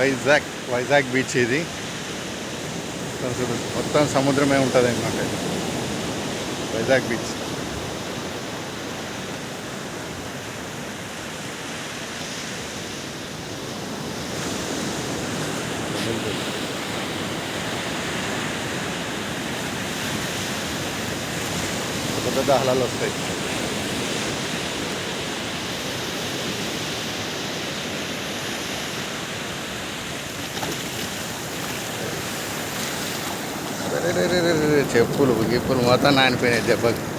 Vizag beach ఇది. మొత్తం సముద్రమే ఉంటుంది అన్నమాట. వైజాగ్ బీచ్. పెద్ద అహలాలు వస్తాయి. చెప్పులు గిప్పులు మొత్తం నానిపోయినాయి దెబ్బకి.